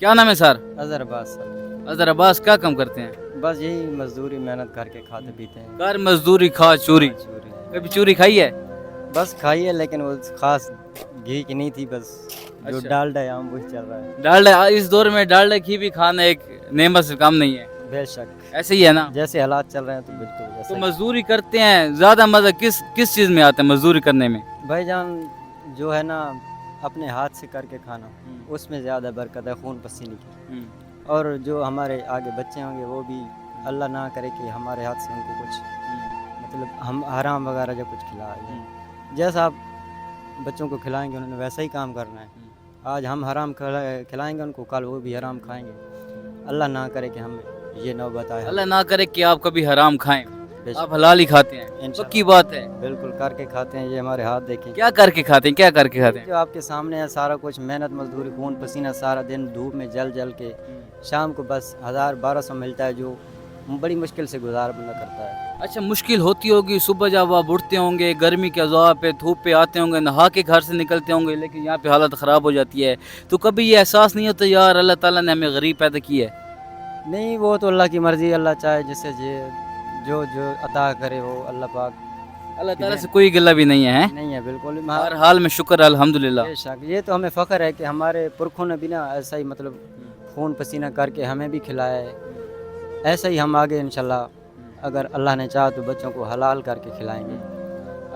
क्या नाम है सर? अजहर अब्बास सर। अजहर अब्बास, क्या काम करते हैं? बस यही मजदूरी मेहनत करके खाते पीते हैं। कर मजदूरी खा चोरी। चोरी है। कभी चोरी खाई है? बस खाई है लेकिन वो खास घी की नहीं थी, बस जो अच्छा। डालडा है आम वही चल रहा है। डालडा, इस दौर में डालडा घी भी खाना एक नेमत से काम नहीं है। बेशक ऐसे ही है ना? जैसे हालात चल रहे हैं तो बिल्कुल तो वैसा ही। मजदूरी करते हैं, ज्यादा मजा किस किस चीज में आता है मजदूरी करने में? भाईजान जो है ना अपने हाथ से करके खाना, उसमें ज़्यादा बरकत है खून पसीने की। और जो हमारे आगे बच्चे होंगे वो भी अल्लाह ना करे कि हमारे हाथ से उनको कुछ मतलब हम हराम वगैरह जो कुछ खिलाए। जैसा आप बच्चों को खिलाएंगे उन्होंने वैसा ही काम करना है। आज हम हराम खिलाएंगे उनको, कल वो भी हराम खाएंगे। अल्लाह ना करे कि हम ये नौबत आए। अल्लाह ना करे कि आप कभी हराम खाएं, बेशक। आप हलाल ही खाते हैं। इंशाल्लाह। पक्की बात है। बिल्कुल करके खाते हैं, ये हमारे हाथ देखें। क्या करके खाते हैं, क्या करके खाते हैं? जो आपके सामने है सारा कुछ, मेहनत मजदूरी खून पसीना, सारा दिन धूप में जल जल के शाम को बस 1000-1200 मिलता है, जो बड़ी मुश्किल से गुजार बंदा करता है। अच्छा, मुश्किल होती होगी, सुबह जब आप उठते होंगे गर्मी के अज़ाब पे धूप पे आते होंगे, नहा के घर से निकलते होंगे, लेकिन यहाँ पे हालत ख़राब हो जाती है, तो कभी ये एहसास नहीं होता यार अल्लाह ताला ने हमें गरीब पैदा किया है? नहीं, वो तो अल्लाह की मर्ज़ी, अल्लाह चाहे जिससे जो जो अता करे वो अल्लाह पाक। अल्लाह ताला से कोई गिला भी नहीं है, हैं? नहीं है बिल्कुल। हर हाल में शुक्र अल्हम्दुलिल्लाह। बेशक ये तो हमें फ़ख्र है कि हमारे पुरखों ने भी ना ऐसा ही मतलब खून पसीना करके हमें भी खिलाया है। ऐसा ही हम आगे इंशाल्लाह अगर अल्लाह ने चाहा तो बच्चों को हलाल करके खिलाएंगे।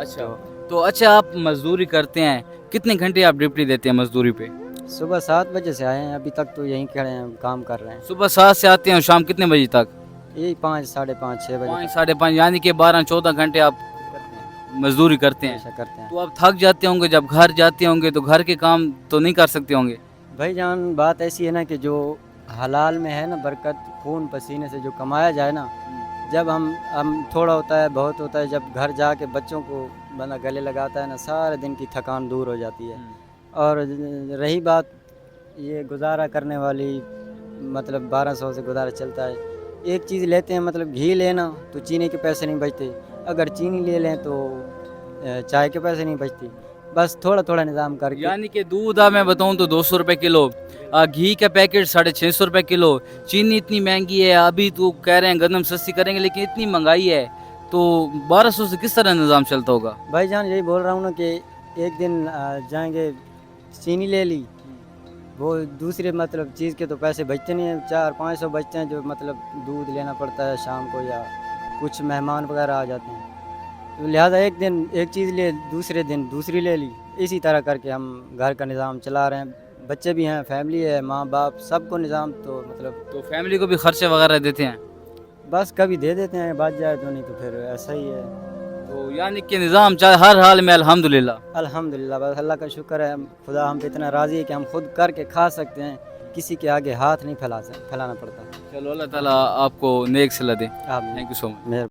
अच्छा, तो अच्छा आप मजदूरी करते हैं, कितने घंटे आप ड्यूटी देते हैं मजदूरी पे? सुबह 7 बजे से आए हैं, अभी तक तो यहीं खड़े हैं, काम कर रहे हैं। सुबह 7 से आते हैं और शाम कितने बजे तक? यही 5, साढ़े 5, 6 बजे 5 तक साढ़े 5, यानी कि 12-14 घंटे आप करते हैं। मजदूरी करते हैं। ऐसा करते हैं। तो आप थक जाते होंगे, जब घर जाते होंगे तो घर के काम तो नहीं कर सकते होंगे? भाईजान बात ऐसी है ना कि जो हलाल में है ना बरकत, खून पसीने से जो कमाया जाए ना, जब हम थोड़ा होता है बहुत होता है, जब घर जाके बच्चों को बंदा गले लगाता है ना, सारे दिन की थकान दूर हो जाती है। और रही बात ये गुजारा करने वाली, मतलब 1200 से गुजारा चलता है। एक चीज़ लेते हैं मतलब घी लेना तो चीनी के पैसे नहीं बचते, अगर चीनी ले लें तो चाय के पैसे नहीं बचती। बस थोड़ा थोड़ा निज़ाम करके। यानी कि दूध मैं बताऊं तो 200 रुपए किलो, घी का पैकेट 650 रुपए किलो, चीनी इतनी महंगी है, अभी तो कह रहे हैं गंदम सस्ती करेंगे, लेकिन इतनी महंगाई है तो 1200 से किस तरह निज़ाम चलता होगा? भाईजान यही बोल रहा हूँ ना कि एक दिन जाएंगे, चीनी ले ली, वो दूसरे मतलब चीज़ के तो पैसे बचते नहीं हैं, 400-500 बचते हैं, जो मतलब दूध लेना पड़ता है शाम को या कुछ मेहमान वगैरह आ जाते हैं, तो लिहाजा एक दिन एक चीज़ ले, दूसरे दिन दूसरी ले ली। इसी तरह करके हम घर का निज़ाम चला रहे हैं। बच्चे भी हैं, फैमिली है, माँ बाप सबको निज़ाम तो मतलब तो फैमिली को भी खर्चे वगैरह देते हैं? बस कभी दे देते हैं, बच जाए तो, नहीं तो फिर ऐसा ही है। तो यानी कि निज़ाम चाहे हर हाल में अल्हम्दुलिल्लाह। अल्हम्दुलिल्लाह, बस अल्लाह का शुक्र है, खुदा हम पे इतना राज़ी है कि हम खुद करके खा सकते हैं, किसी के आगे हाथ नहीं फैलाना पड़ता। चलो अल्लाह ताला आपको नेक सलाह दे। आप थैंक यू सो मच। मेहरबानी।